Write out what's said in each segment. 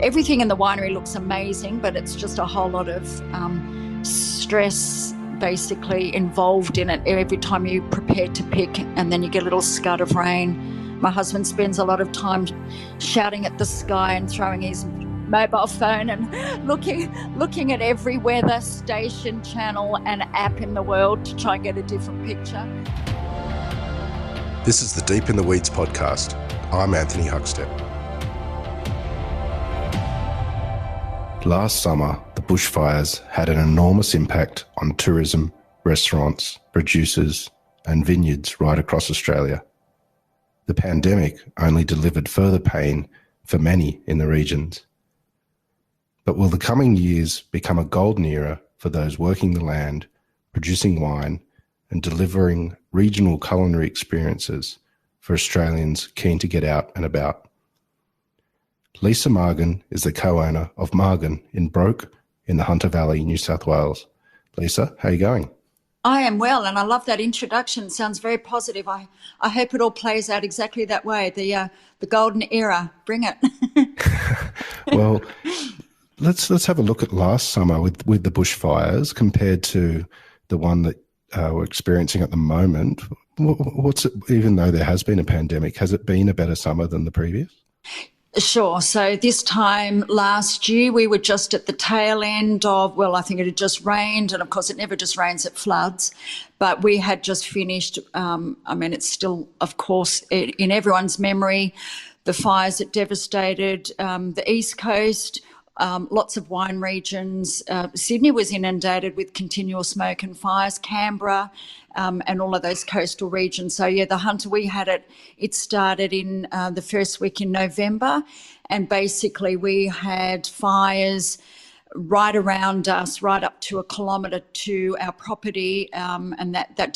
Everything in the winery looks amazing, but it's just a whole lot of stress basically involved in it every time you prepare to pick, and then you get a little scud of rain. My husband spends a lot of time shouting at the sky and throwing his mobile phone and looking at every weather station, channel and app in the world to try and get a different picture. This is the Deep in the Weeds podcast. I'm Anthony Huckstep. Last summer, the bushfires had an enormous impact on tourism, restaurants, producers and vineyards right across Australia. The pandemic only delivered further pain for many in the regions. But will the coming years become a golden era for those working the land, producing wine and delivering regional culinary experiences for Australians keen to get out and about? Lisa Margan is the co-owner of Margan in Broke in the Hunter Valley, New South Wales. Lisa, how are you going? I am well, and I love that introduction. It sounds very positive. I hope it all plays out exactly that way. The golden era, bring it. Well, let's have a look at last summer with the bushfires compared to the one that we're experiencing at the moment. What's it, even though there has been a pandemic, has it been a better summer than the previous? Sure. So this time last year, we were just at the tail end of, well, I think it had just rained, and of course it never just rains, it floods. But we had just finished, it's still, of course, in everyone's memory, the fires that devastated the East Coast, lots of wine regions. Sydney was inundated with continual smoke and fires, Canberra, and all of those coastal regions. So, yeah, the Hunter, we had it started in the first week in November, and basically we had fires right around us, right up to 1 kilometre to our property, and that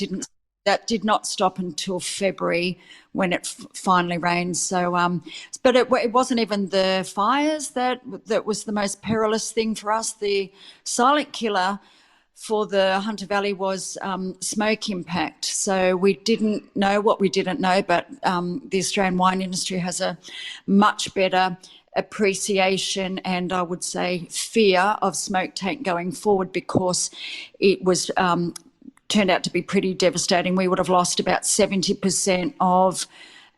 did not stop until February when it finally rained. So, but it wasn't even the fires that was the most perilous thing for us. The silent killer for the Hunter Valley was smoke impact. So we didn't know what we didn't know, but the Australian wine industry has a much better appreciation and I would say fear of smoke taint going forward, because it was turned out to be pretty devastating. We would have lost about 70% of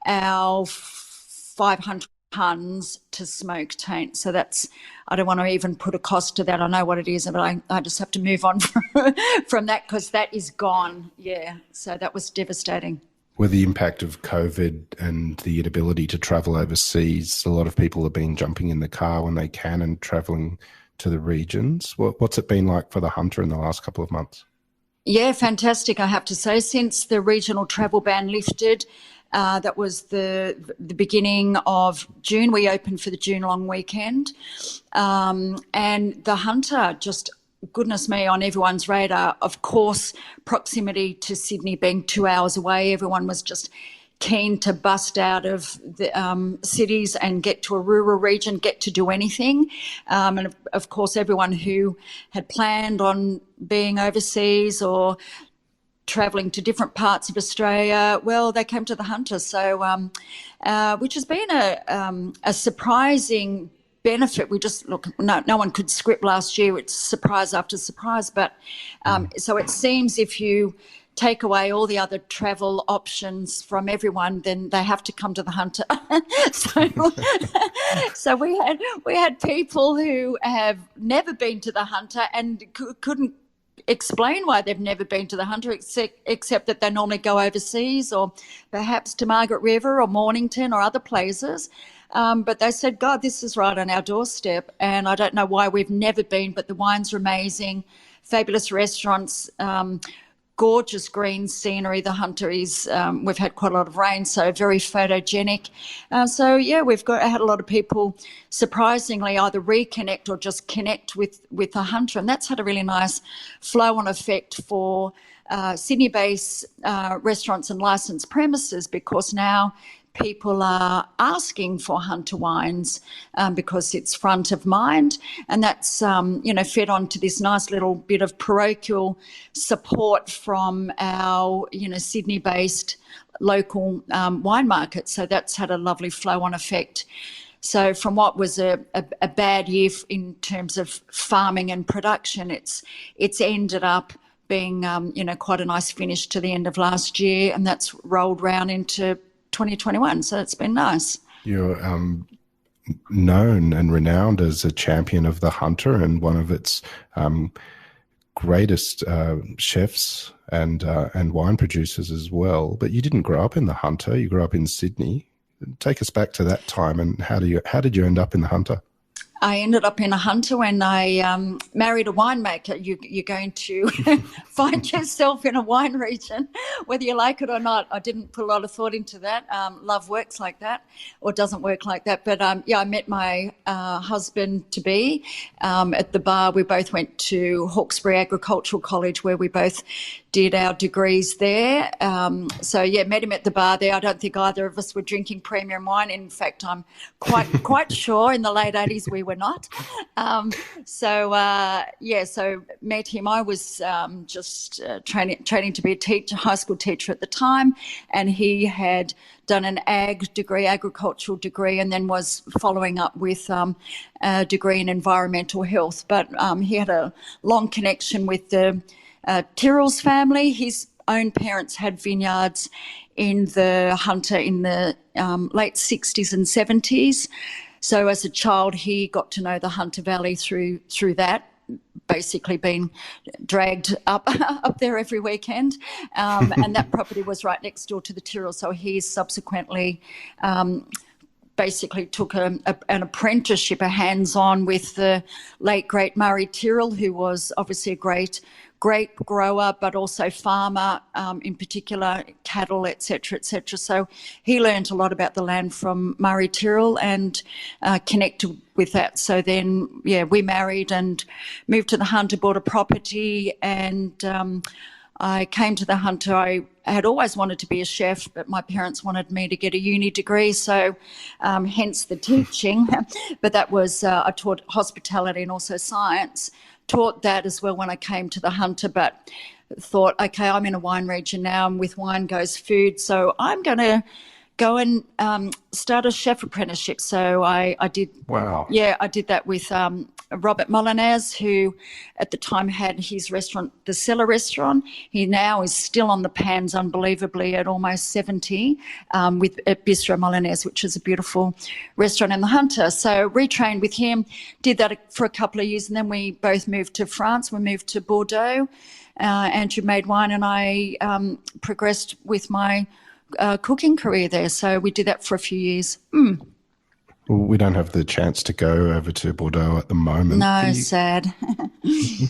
our 500 tonnes to smoke taint. So that's, I don't want to even put a cost to that. I know what it is, but I just have to move on from that, because that is gone. Yeah, so that was devastating. With the impact of COVID and the inability to travel overseas, a lot of people have been jumping in the car when they can and travelling to the regions. What's it been like for the Hunter in the last couple of months? Yeah, fantastic, I have to say. Since the regional travel ban lifted, that was the beginning of June. We opened for the June long weekend. And the Hunter, just, goodness me, on everyone's radar. Of course, proximity to Sydney being 2 hours away, everyone was just keen to bust out of the cities and get to a rural region, get to do anything. And of course, everyone who had planned on being overseas or travelling to different parts of Australia, well, they came to the Hunter. So, which has been a surprising benefit. We just, look, no one could script last year. It's surprise after surprise. But so it seems if you take away all the other travel options from everyone, then they have to come to the Hunter. So we had people who have never been to the Hunter and couldn't explain why they've never been to the Hunter, except that they normally go overseas or perhaps to Margaret River or Mornington or other places. But they said, God, this is right on our doorstep. And I don't know why we've never been, but the wines are amazing, fabulous restaurants, gorgeous green scenery. The Hunter is, we've had quite a lot of rain, so very photogenic. So, yeah, we've had a lot of people surprisingly either reconnect or just connect with the Hunter. And that's had a really nice flow-on effect for Sydney-based restaurants and licensed premises, because now people are asking for Hunter wines because it's front of mind, and that's fed on to this nice little bit of parochial support from our Sydney-based local wine market. So that's had a lovely flow-on effect So from what was a bad year in terms of farming and production, it's ended up being, quite a nice finish to the end of last year, and that's rolled round into 2021. So it's been nice. You're known and renowned as a champion of the hunter and one of its greatest chefs and wine producers as well. But you didn't grow up in the hunter. You grew up in Sydney. Take us back to that time, and how did you end up in the hunter? I ended up in a hunter when I married a winemaker. You're going to find yourself in a wine region, whether you like it or not. I didn't put a lot of thought into that. Love works like that, or doesn't work like that. But I met my husband-to-be at the bar. We both went to Hawkesbury Agricultural College, where we both did our degrees there. Met him at the bar there. I don't think either of us were drinking premium wine. In fact, I'm quite sure in the late 80s we were not. So met him. I was just training to be a high school teacher at the time, and he had done an agricultural degree, and then was following up with a degree in environmental health. But he had a long connection with the Tyrrell's family. His own parents had vineyards in the Hunter in the late 60s and 70s. So as a child, he got to know the Hunter Valley through that, basically being dragged up there every weekend. And that property was right next door to the Tyrrell. So he subsequently basically took an apprenticeship, a hands-on with the late, great Murray Tyrrell, who was obviously a great grower, but also farmer, in particular cattle, etc., etc. So he learned a lot about the land from Murray Tyrrell and connected with that. So then, we married and moved to the Hunter, bought a property, and I came to the Hunter. I had always wanted to be a chef, but my parents wanted me to get a uni degree, so hence the teaching. But that was, I taught hospitality and also science. Taught that as well when I came to the Hunter, but thought, okay, I'm in a wine region now, and with wine goes food, so I'm going to go and start a chef apprenticeship. So I did. Wow. Yeah, I did that with Robert Molinez, who at the time had his restaurant, the Cellar Restaurant. He now is still on the pans, unbelievably, at almost 70, at Bistro Molinez, which is a beautiful restaurant in the Hunter. So retrained with him, did that for a couple of years, and then we both moved to France. We moved to Bordeaux. Andrew made wine, and I progressed with my cooking career there. So we did that for a few years. Well, we don't have the chance to go over to Bordeaux at the moment. No, sad.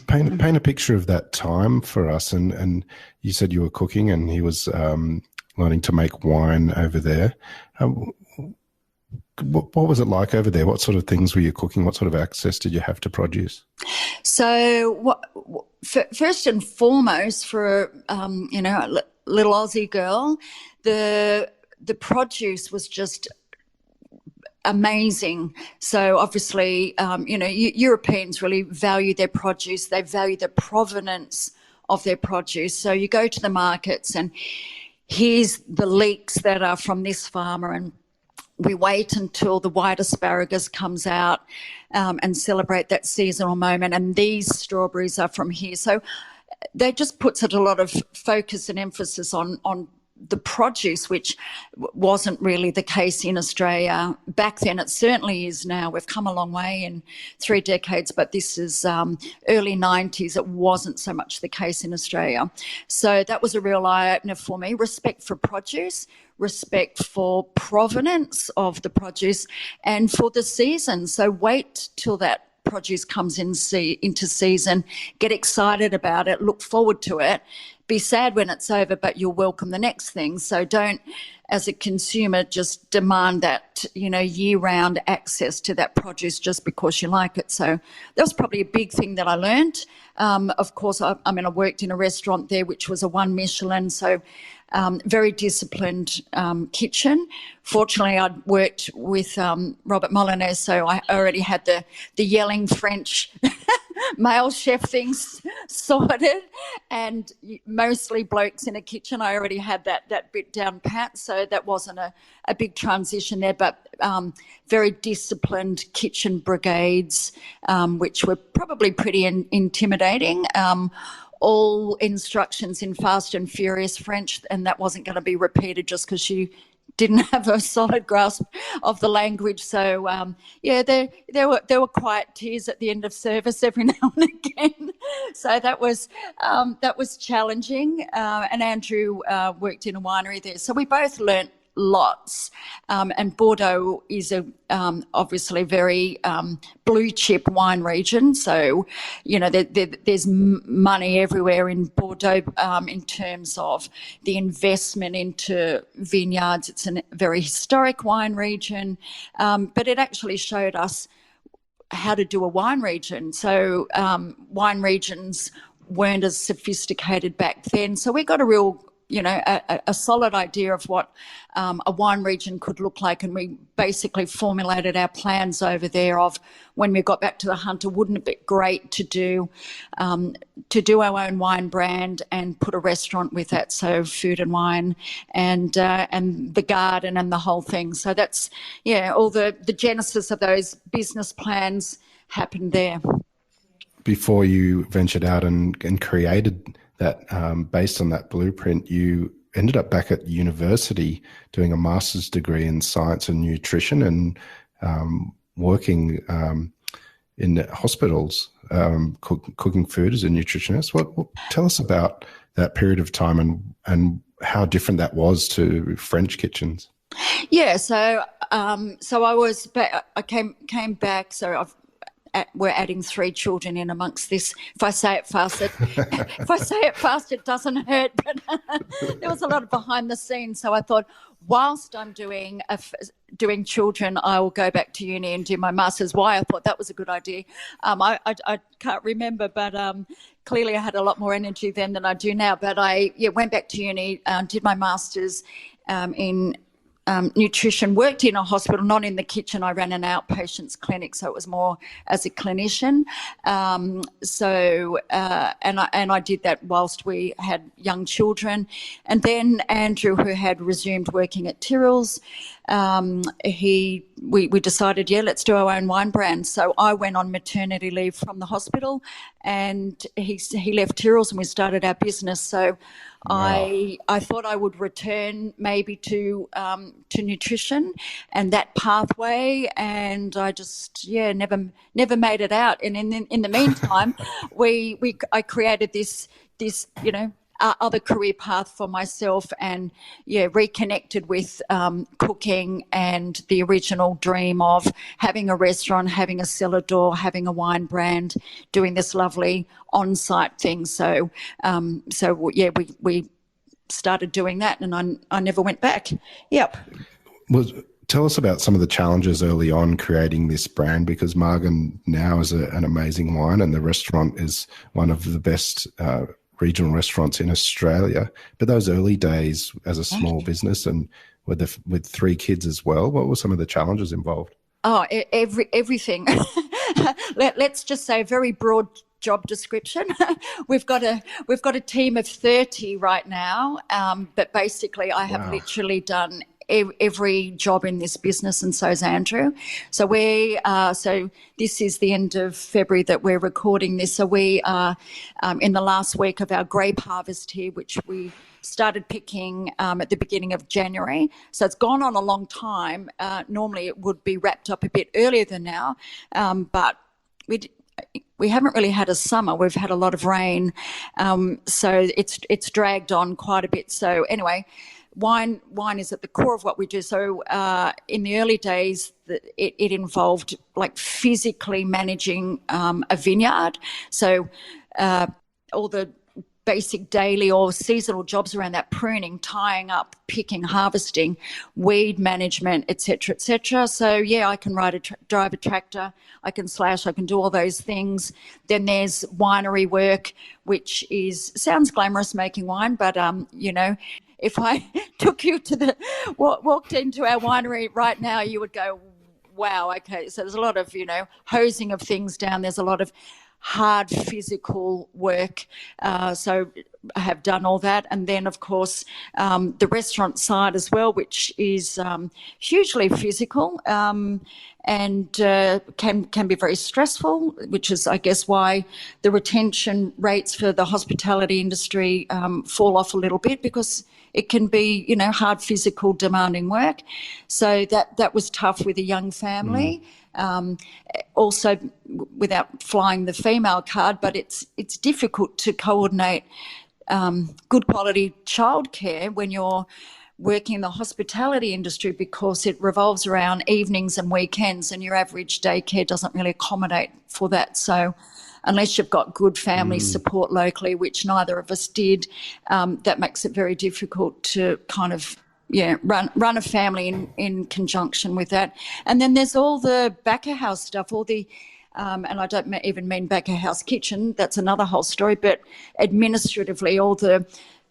paint a picture of that time for us. And you said you were cooking, and he was learning to make wine over there. What was it like over there? What sort of things were you cooking? What sort of access did you have to produce? So first and foremost, for a little Aussie girl, the produce was just amazing. So obviously, Europeans really value their produce. They value the provenance of their produce. So you go to the markets, and here's the leeks that are from this farmer, and we wait until the white asparagus comes out and celebrate that seasonal moment. And these strawberries are from here. So that just puts a lot of focus and emphasis on the produce, which wasn't really the case in Australia back then. It certainly is now. We've come a long way in 3 decades, but this is early 90s. It wasn't so much the case in Australia. So that was a real eye-opener for me. Respect for produce, respect for provenance of the produce, and for the season. So wait till that produce comes into season, get excited about it, look forward to it, be sad when it's over, but you'll welcome the next thing. So don't, as a consumer, just demand that, year-round access to that produce just because you like it. So that was probably a big thing that I learned. Of course, I worked in a restaurant there, which was a 1 Michelin, so very disciplined kitchen. Fortunately, I'd worked with Robert Molinez, so I already had the yelling French male chef things sorted, and mostly blokes in a kitchen. I already had that bit down pat, so that wasn't a big transition there, but very disciplined kitchen brigades, which were probably pretty intimidating. All instructions in fast and furious French, and that wasn't going to be repeated just because she didn't have a solid grasp of the language. So there were quiet tears at the end of service every now and again. So that was challenging. And Andrew worked in a winery there, so we both learnt lots. And Bordeaux is obviously very blue chip wine region. So, there's money everywhere in Bordeaux in terms of the investment into vineyards. It's a very historic wine region, but it actually showed us how to do a wine region. So wine regions weren't as sophisticated back then. So we got a real a solid idea of what a wine region could look like, and we basically formulated our plans over there of when we got back to the Hunter, wouldn't it be great to do our own wine brand and put a restaurant with that, so food and wine and the garden and the whole thing. So that's all the genesis of those business plans happened there. Before you ventured out and created that, based on that blueprint, you ended up back at university doing a master's degree in science and nutrition and working in hospitals, cooking food as a nutritionist. What tell us about that period of time and how different that was to French kitchens? Yeah, so I was I came back. So we're adding 3 children in amongst this. If I say it fast, it doesn't hurt. But there was a lot of behind the scenes. So I thought, whilst I'm doing children, I will go back to uni and do my master's. Why I thought that was a good idea, I can't remember, but clearly I had a lot more energy then than I do now. But I went back to uni, did my master's in nutrition, worked in a hospital, not in the kitchen. I ran an outpatients clinic, so it was more as a clinician. And I did that whilst we had young children. And then Andrew, who had resumed working at Tyrrell's, we decided, let's do our own wine brand. So I went on maternity leave from the hospital, and he left Tyrrell's, and we started our business. So wow. I thought I would return maybe to nutrition and that pathway, and I just never made it out. And in the meantime, I created this other career path for myself, and reconnected with cooking and the original dream of having a restaurant, having a cellar door, having a wine brand, doing this lovely on-site thing. So we started doing that, and I never went back. Yep. Tell us about some of the challenges early on creating this brand, because Margan now is an amazing wine, and the restaurant is one of the best regional restaurants in Australia. But those early days as a small business and with 3 kids as well, what were some of the challenges involved? Oh, everything. Let's just say very broad job description. We've got a team of 30 right now, but basically I have literally done every job in this business, and so is Andrew. So so this is the end of February that we're recording this. So we are in the last week of our grape harvest here, which we started picking at the beginning of January. So it's gone on a long time. Normally it would be wrapped up a bit earlier than now, but we haven't really had a summer. We've had a lot of rain, so it's dragged on quite a bit. So anyway, wine is at the core of what we do. So in the early days, it involved like physically managing a vineyard. So all the basic daily or seasonal jobs around that: pruning, tying up, picking, harvesting, weed management, etc., etc. So I can drive a tractor, I can slash, I can do all those things. Then there's winery work, which sounds glamorous, making wine, but if I took you to walked into our winery right now, you would go, wow, okay. So there's a lot of hosing of things down. There's a lot of hard physical work. So I have done all that. And then, of course, the restaurant side as well, which is hugely physical and can be very stressful, which is, I guess, why the retention rates for the hospitality industry fall off a little bit, because it can be, hard physical demanding work. So that was tough with a young family. Also, without flying the female card, but it's difficult to coordinate good quality childcare when you're working in the hospitality industry, because it revolves around evenings and weekends, and your average daycare doesn't really accommodate for that. So unless you've got good family support locally, which neither of us did, that makes it very difficult to kind of run a family in conjunction with that. And then there's all the back of house stuff, all the and I don't even mean back of house kitchen, that's another whole story, but administratively all the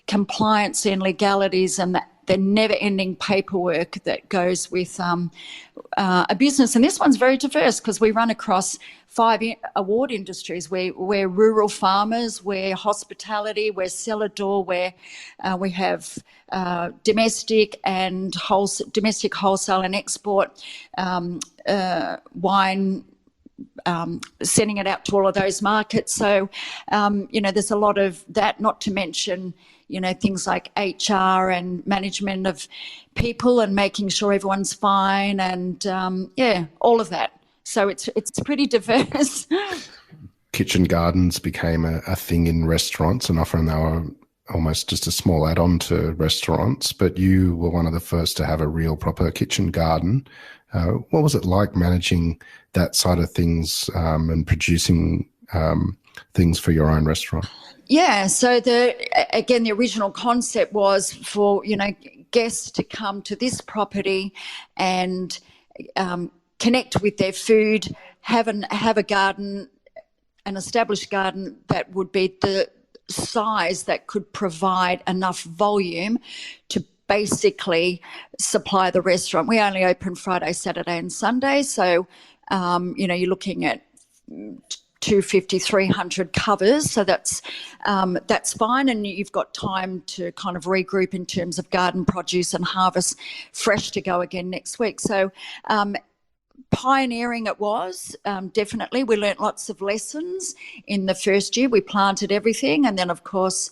compliance and legalities and the never-ending paperwork that goes with a business. And this one's very diverse, because we run across 5 award industries. We're rural farmers, we're hospitality, we're cellar door, we have domestic wholesale and export, wine, sending it out to all of those markets. So, there's a lot of that, not to mention, things like HR and management of people and making sure everyone's fine and, all of that. So it's pretty diverse. Kitchen gardens became a thing in restaurants, and often they were almost just a small add-on to restaurants, but you were one of the first to have a real proper kitchen garden. What was it like managing that side of things and producing things for your own restaurant? Yeah, so the original concept was for, guests to come to this property and connect with their food, have a garden, an established garden that would be the size that could provide enough volume to basically supply the restaurant. We only open Friday, Saturday and Sunday, so you're looking at 250, 300 covers, so that's fine, and you've got time to kind of regroup in terms of garden produce and harvest fresh to go again next week. So pioneering it was, definitely. We learnt lots of lessons in the first year. We planted everything, and then of course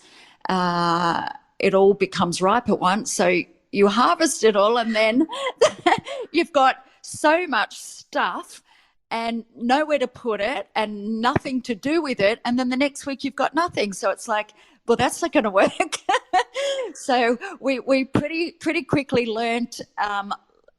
it all becomes ripe at once, so you harvest it all, and then you've got so much stuff and nowhere to put it and nothing to do with it, and then the next week you've got nothing. So it's like, well, that's not going to work. So we pretty quickly learnt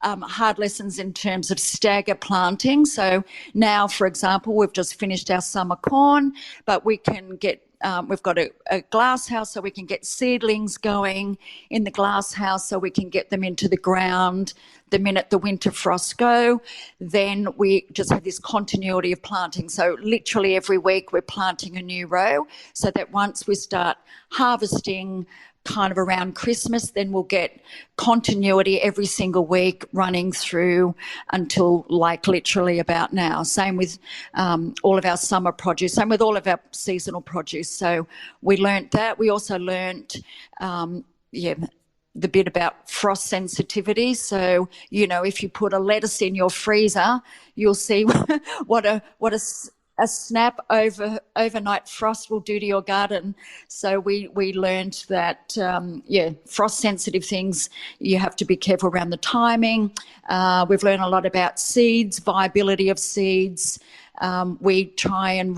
hard lessons in terms of stagger planting. So now, for example, we've just finished our summer corn, but we can get we've got a glass house, so we can get seedlings going in the glass house, so we can get them into the ground the minute the winter frosts go. Then we just have this continuity of planting. So literally every week we're planting a new row, so that once we start harvesting kind of around Christmas, then we'll get continuity every single week running through until like literally about now. Same with all of our summer produce, same with all of our seasonal produce. So we learnt that. We also learnt the bit about frost sensitivity. So, if you put a lettuce in your freezer, you'll see what a snap overnight frost will do to your garden. So we learned that, frost-sensitive things, you have to be careful around the timing. We've learned a lot about seeds, viability of seeds. We try and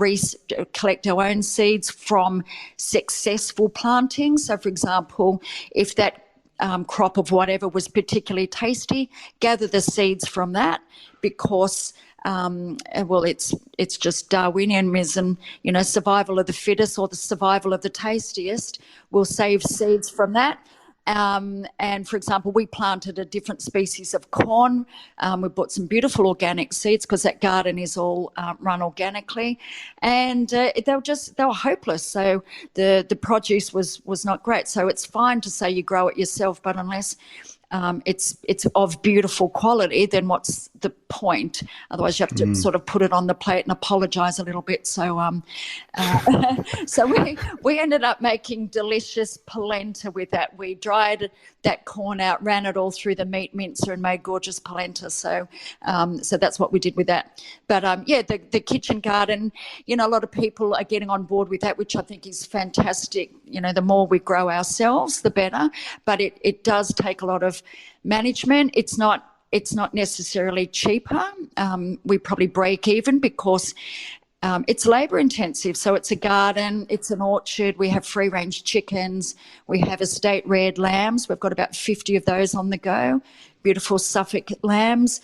collect our own seeds from successful planting. So, for example, if that crop of whatever was particularly tasty, gather the seeds from that, because it's just Darwinianism, survival of the fittest or the survival of the tastiest. We'll save seeds from that. And for example, we planted a different species of corn. We bought some beautiful organic seeds, because that garden is all run organically, and they were hopeless. So the produce was not great. So it's fine to say you grow it yourself, but unless it's of beautiful quality, then what's the point? Otherwise, you have to sort of put it on the plate and apologise a little bit. So, so we ended up making delicious polenta with that. We dried that corn out, ran it all through the meat mincer, and made gorgeous polenta. So, so that's what we did with that. But yeah, the kitchen garden, you know, a lot of people are getting on board with that, which I think is fantastic. You know, the more we grow ourselves, the better. But it does take a lot of management. It's not necessarily cheaper. We probably break even because it's labour intensive. So it's a garden, it's an orchard. We have free range chickens. We have estate reared lambs. We've got about 50 of those on the go. Beautiful Suffolk lambs,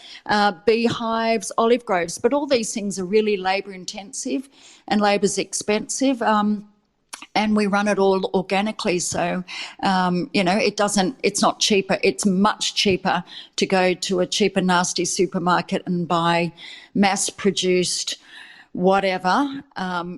beehives, olive groves. But all these things are really labour intensive, and labour's expensive. And we run it all organically. So, you know, it's not cheaper. It's much cheaper to go to a cheaper, nasty supermarket and buy mass-produced whatever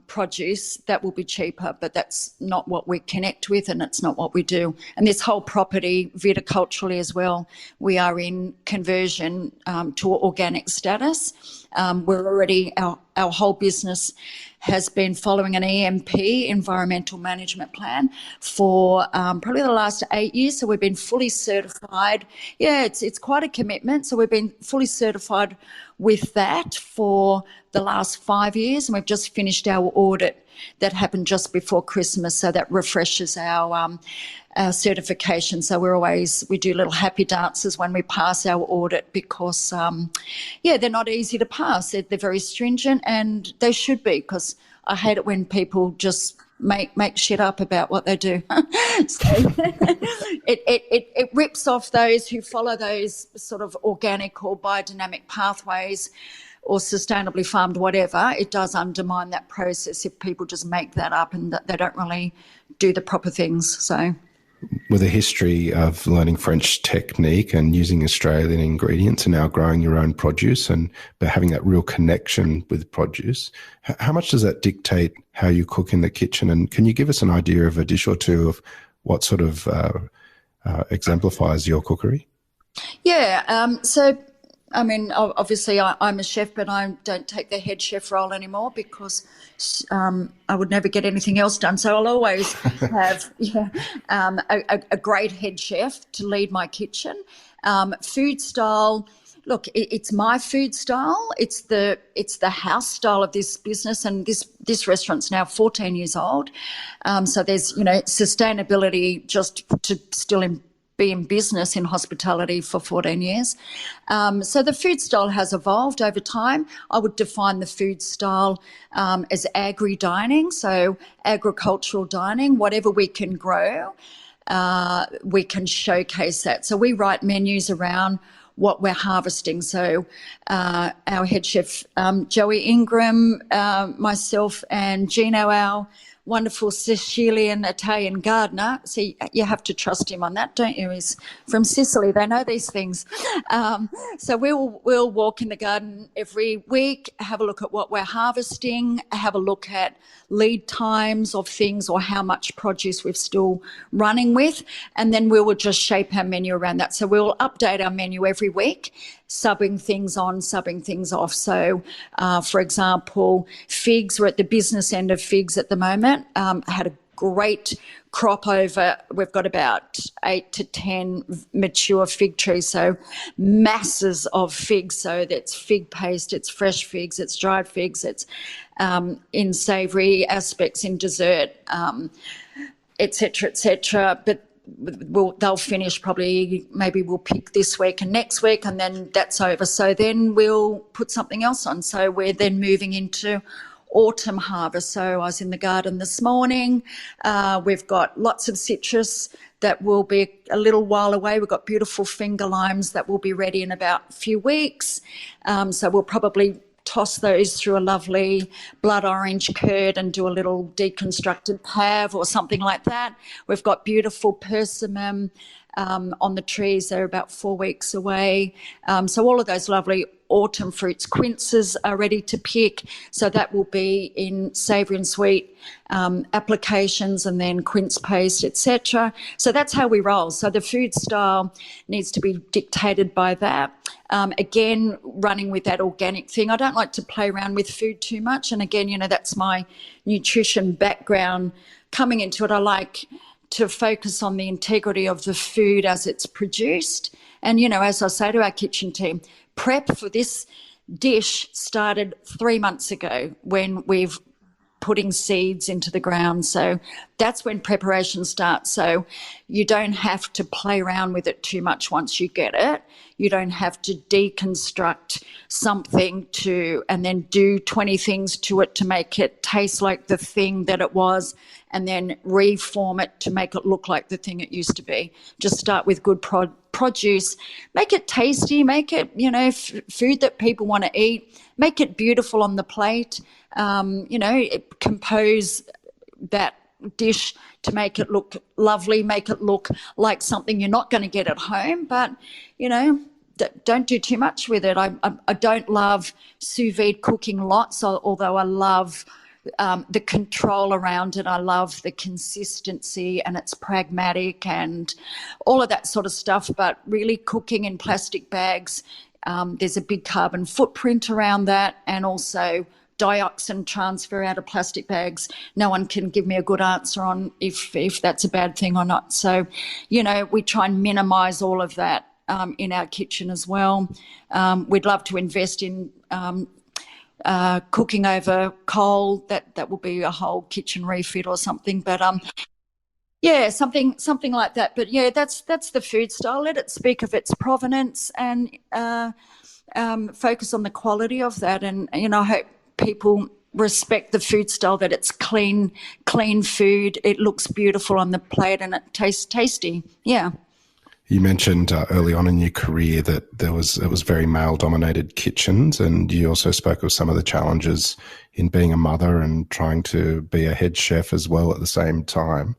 produce. That will be cheaper, but that's not what we connect with, and it's not what we do. And this whole property, viticulturally as well, we are in conversion to organic status. We're already, our whole business has been following an EMP, Environmental Management Plan, for probably the last 8 years. So we've been fully certified. Yeah, it's quite a commitment. So we've been fully certified with that for the last 5 years, and we've just finished our audit that happened just before Christmas. So that refreshes our certification. So we do little happy dances when we pass our audit because, yeah, they're not easy to pass. They're very stringent, and they should be, because I hate it when people just make shit up about what they do. So it rips off those who follow those sort of organic or biodynamic pathways or sustainably farmed whatever. It does undermine that process if people just make that up and that they don't really do the proper things. So, with a history of learning French technique and using Australian ingredients and now growing your own produce but having that real connection with produce, how much does that dictate how you cook in the kitchen? And can you give us an idea of a dish or two of what sort of exemplifies your cookery? Yeah, so I mean, obviously I'm a chef, but I don't take the head chef role anymore because I would never get anything else done. So I'll always have a great head chef to lead my kitchen. Food style, look, it's my food style. It's the house style of this business, and this restaurant's now 14 years old. So there's, you know, sustainability just to still be in business in hospitality for 14 years. So the food style has evolved over time. I would define the food style as agri-dining, so agricultural dining. Whatever we can grow, we can showcase that. So we write menus around what we're harvesting. So our head chef, Joey Ingram, myself and Gino, our wonderful Sicilian Italian gardener. See, you have to trust him on that, don't you? He's from Sicily. They know these things. So we'll walk in the garden every week, have a look at what we're harvesting, have a look at lead times of things or how much produce we're still running with, and then we will just shape our menu around that. So we'll update our menu every week, subbing things on, subbing things off. So, for example, figs, we're at the business end of figs at the moment. I had a great crop over. We've got about 8 to 10 mature fig trees, so masses of figs. So that's fig paste, it's fresh figs, it's dried figs, it's in savoury aspects, in dessert, etc., etc. But they'll finish probably, maybe we'll pick this week and next week, and then that's over. So then we'll put something else on. So we're then moving into autumn harvest. So I was in the garden this morning. We've got lots of citrus that will be a little while away. We've got beautiful finger limes that will be ready in about a few weeks. So we'll probably toss those through a lovely blood orange curd and do a little deconstructed pav or something like that. We've got beautiful persimmon on the trees. They're about 4 weeks away. So all of those lovely autumn fruits. Quinces are ready to pick, so that will be in savoury and sweet applications, and then quince paste, etc. So that's how we roll. So the food style needs to be dictated by that. Again, running with that organic thing. I don't like to play around with food too much, and again, that's my nutrition background coming into it. I like to focus on the integrity of the food as it's produced. And, as I say to our kitchen team, prep for this dish started 3 months ago when we've putting seeds into the ground. So that's when preparation starts. So you don't have to play around with it too much once you get it. You don't have to deconstruct something and then do 20 things to it to make it taste like the thing that it was, and then reform it to make it look like the thing it used to be. Just start with good produce, make it tasty, make it, food that people want to eat, make it beautiful on the plate, compose that dish to make it look lovely, make it look like something you're not going to get at home, but, don't do too much with it. I don't love sous vide cooking lots, although I love the control around it. I love the consistency, and it's pragmatic and all of that sort of stuff. But really cooking in plastic bags, there's a big carbon footprint around that, and also dioxin transfer out of plastic bags. No one can give me a good answer on if that's a bad thing or not. So, we try and minimise all of that in our kitchen as well. We'd love to invest in cooking over coal. That will be a whole kitchen refit or something. But something like that. But that's the food style. Let it speak of its provenance, and focus on the quality of that. And I hope people respect the food style, that it's clean food. It looks beautiful on the plate, and it tastes tasty. Yeah. You mentioned early on in your career that it was very male-dominated kitchens, and you also spoke of some of the challenges in being a mother and trying to be a head chef as well at the same time.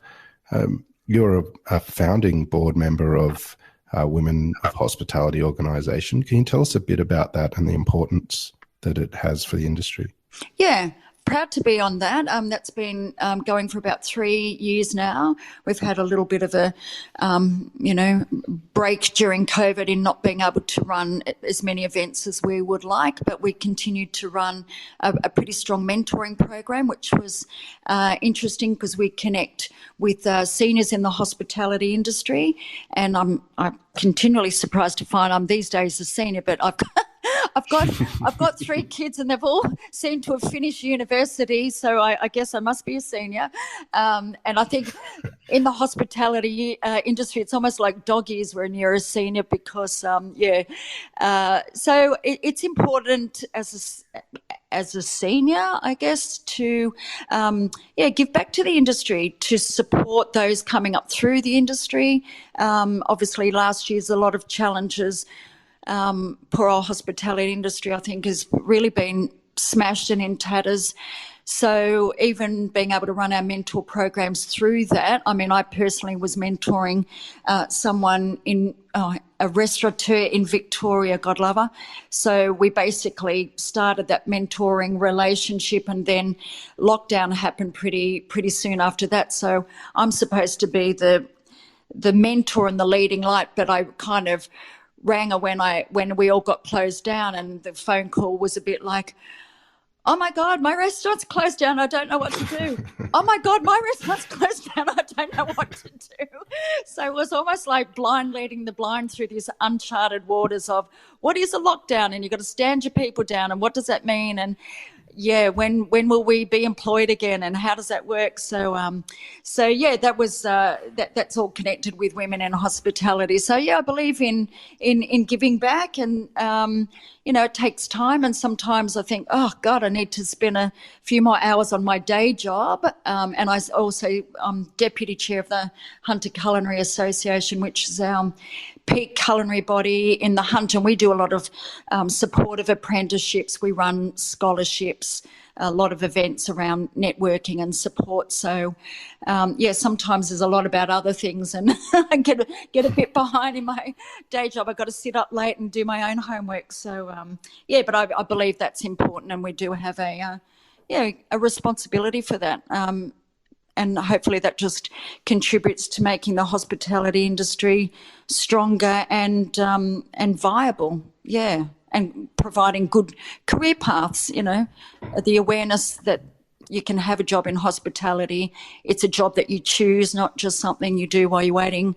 You're a founding board member of Women of Hospitality organisation. Can you tell us a bit about that and the importance that it has for the industry? Yeah. Proud to be on that. That's been going for about 3 years now. We've had a little bit of a, break during COVID in not being able to run as many events as we would like, but we continued to run a pretty strong mentoring program, which was interesting because we connect with seniors in the hospitality industry. And I'm continually surprised to find I'm these days a senior, but I've got 3 kids, and they've all seemed to have finished university, so I guess I must be a senior. And I think in the hospitality industry, it's almost like dog years when you're a senior, because so it's important as a senior, I guess, to give back to the industry, to support those coming up through the industry. Obviously, last year's a lot of challenges. Poor old hospitality industry, I think, has really been smashed and in tatters. So even being able to run our mentor programs through that, I mean, I personally was mentoring someone in a restaurateur in Victoria, God love her. So we basically started that mentoring relationship, and then lockdown happened pretty soon after that. So I'm supposed to be the mentor and the leading light, but I kind of rang her when we all got closed down, and the phone call was a bit like, oh my God, my restaurant's closed down, I don't know what to do. Oh my God, my restaurant's closed down, I don't know what to do. So it was almost like blind leading the blind through these uncharted waters of what is a lockdown, and you've got to stand your people down, and what does that mean? And when will we be employed again, and how does that work? So that was that's all connected with women in hospitality. So I believe in giving back, and it takes time, and sometimes I think, oh God, I need to spend a few more hours on my day job. And I'm deputy chair of the Hunter Culinary Association, which is our peak culinary body in the hunt, and we do a lot of supportive apprenticeships. We run scholarships, a lot of events around networking and support. So, sometimes there's a lot about other things, and I get a bit behind in my day job. I've got to sit up late and do my own homework. So, but I believe that's important, and we do have a responsibility for that. And hopefully that just contributes to making the hospitality industry stronger and viable. Yeah. And providing good career paths, the awareness that you can have a job in hospitality. It's a job that you choose, not just something you do while you're waiting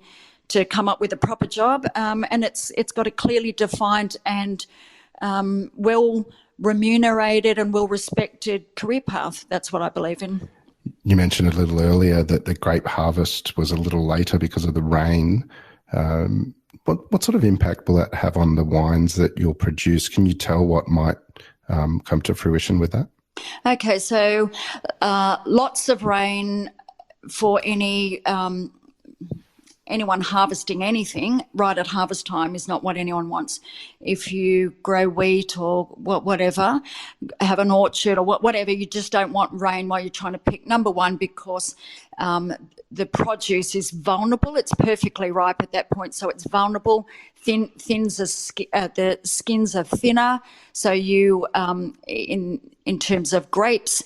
to come up with a proper job. And it's got a clearly defined and well remunerated and well respected career path. That's what I believe in. You mentioned a little earlier that the grape harvest was a little later because of the rain. What sort of impact will that have on the wines that you'll produce? Can you tell what might come to fruition with that? Okay, so lots of rain for anyone harvesting anything right at harvest time is not what anyone wants. If you grow wheat or whatever, have an orchard or whatever, you just don't want rain while you're trying to pick. Number one, because the produce is vulnerable. It's perfectly ripe at that point, so it's vulnerable. The skins are thinner, so you, in terms of grapes,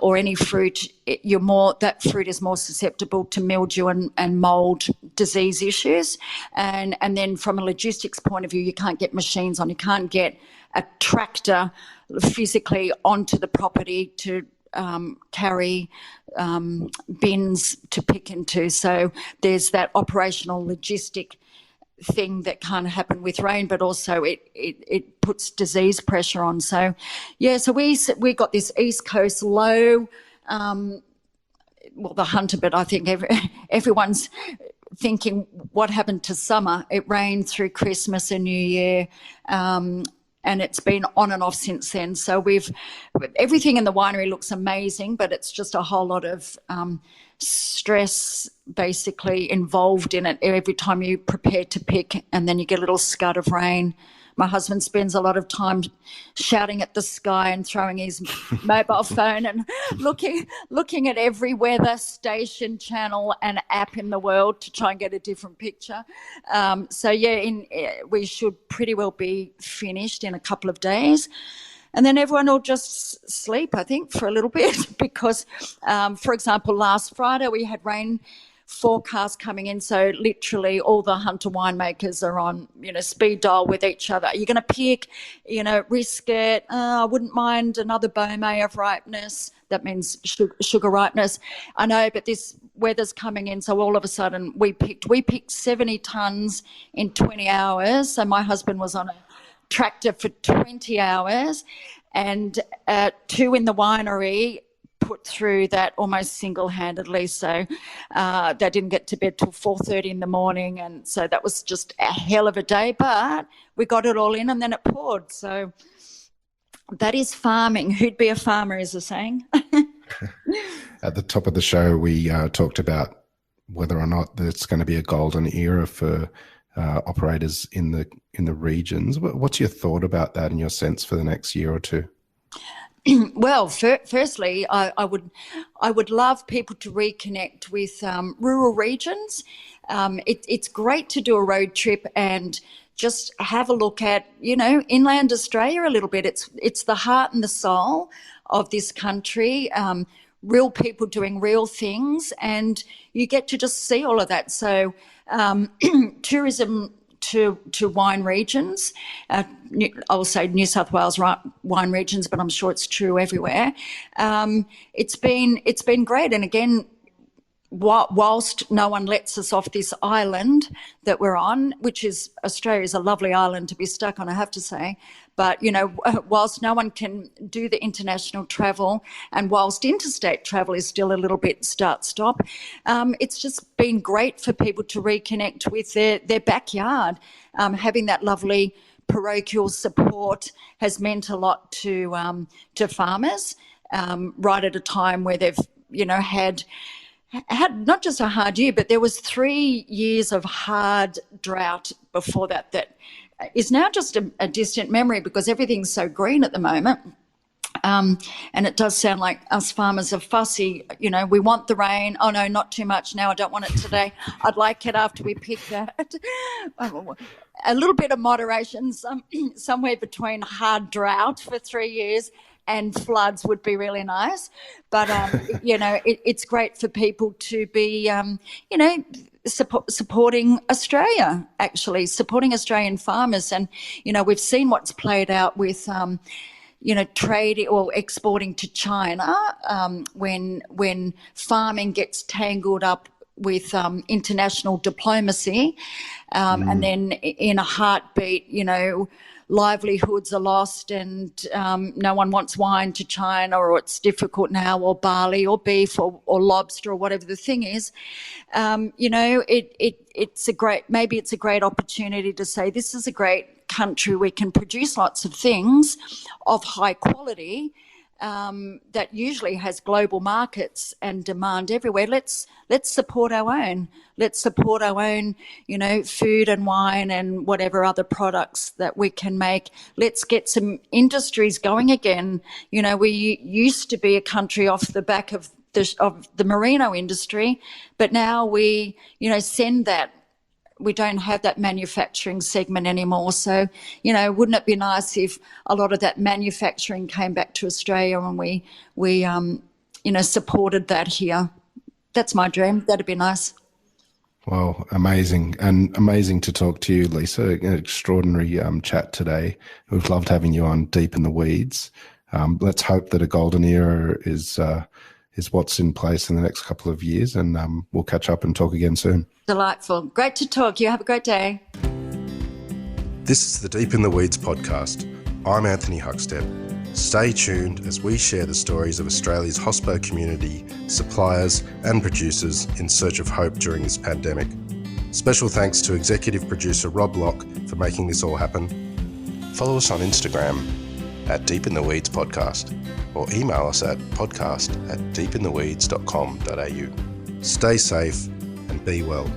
or any fruit, that fruit is more susceptible to mildew and mould disease issues. And then from a logistics point of view, you can't get machines on. You can't get a tractor physically onto the property to carry bins to pick into. So there's that operational logistic thing that can't happen with rain, but also it puts disease pressure on. So we got this East Coast low, the hunter, but I think everyone's thinking what happened to summer. It rained through Christmas and New Year, and it's been on and off since then. So everything in the winery looks amazing, but it's just a whole lot of stress basically involved in it every time you prepare to pick, and then you get a little scud of rain. My husband spends a lot of time shouting at the sky and throwing his mobile phone and looking at every weather station, channel and app in the world to try and get a different picture. We should pretty well be finished in a couple of days. And then everyone will just sleep, I think, for a little bit because, for example, last Friday we had rain forecast coming in. So literally all the hunter winemakers are on, speed dial with each other. Are you going to pick, risk it? I wouldn't mind another Beaumet of ripeness. That means sugar ripeness. I know, but this weather's coming in. So all of a sudden we picked 70 tonnes in 20 hours. So my husband was on a tractor for 20 hours and 2 in the winery put through that almost single-handedly. So they didn't get to bed till 4:30 in the morning, and so that was just a hell of a day, but we got it all in and then it poured. So that is farming. Who'd be a farmer is a saying. At the top of the show we talked about whether or not there's going to be a golden era for operators in the regions. What's your thought about that and your sense for the next year or two? Well, firstly, I would love people to reconnect with rural regions. It's great to do a road trip and just have a look at, inland Australia a little bit. It's the heart and the soul of this country. Real people doing real things, and you get to just see all of that. So tourism to wine regions, I will say New South Wales wine regions, but I'm sure it's true everywhere. It's been great, and again, whilst no one lets us off this island that we're on, which is Australia's a lovely island to be stuck on, I have to say, but, whilst no one can do the international travel and whilst interstate travel is still a little bit start-stop, it's just been great for people to reconnect with their backyard. Having that lovely parochial support has meant a lot to farmers, right at a time where they've, had not just a hard year, but there was 3 years of hard drought before that is now just a distant memory because everything's so green at the moment. And it does sound like us farmers are fussy. You know, we want the rain. Oh, no, not too much now. I don't want it today. I'd like it after we pick that. A little bit of moderation, somewhere between hard drought for 3 years and floods would be really nice. But, you know, it's great for people to be, you know, supporting Australia, actually, supporting Australian farmers. And, you know, we've seen what's played out with you know, trade or exporting to China when farming gets tangled up with international diplomacy, and then in a heartbeat, you know, livelihoods are lost and no one wants wine to China, or it's difficult now, or barley or beef or lobster or whatever the thing is. You know, it's a great opportunity to say this is a great country. We can produce lots of things of high quality that usually has global markets and demand everywhere. Let's support our own. Let's support our own, you know, food and wine and whatever other products that we can make. Let's get some industries going again. You know, we used to be a country off the back of the merino industry, but now we, you know, we don't have that manufacturing segment anymore. So, you know, wouldn't it be nice if a lot of that manufacturing came back to Australia and we you know, supported that here? That's my dream. That'd be nice. Well, amazing, and amazing to talk to you, Lisa. An extraordinary chat today. We've loved having you on Deep in the Weeds. Let's hope that a golden era is what's in place in the next couple of years, and we'll catch up and talk again soon. Delightful. Great to talk. You have a great day. This is the Deep in the Weeds podcast. I'm Anthony Huckstep. Stay tuned as we share the stories of Australia's hospo community, suppliers and producers in search of hope during this pandemic. Special thanks to executive producer Rob Locke for making this all happen. Follow us on Instagram at Deep in the Weeds Podcast, or email us at podcast@deepintheweeds.com.au. Stay safe and be well.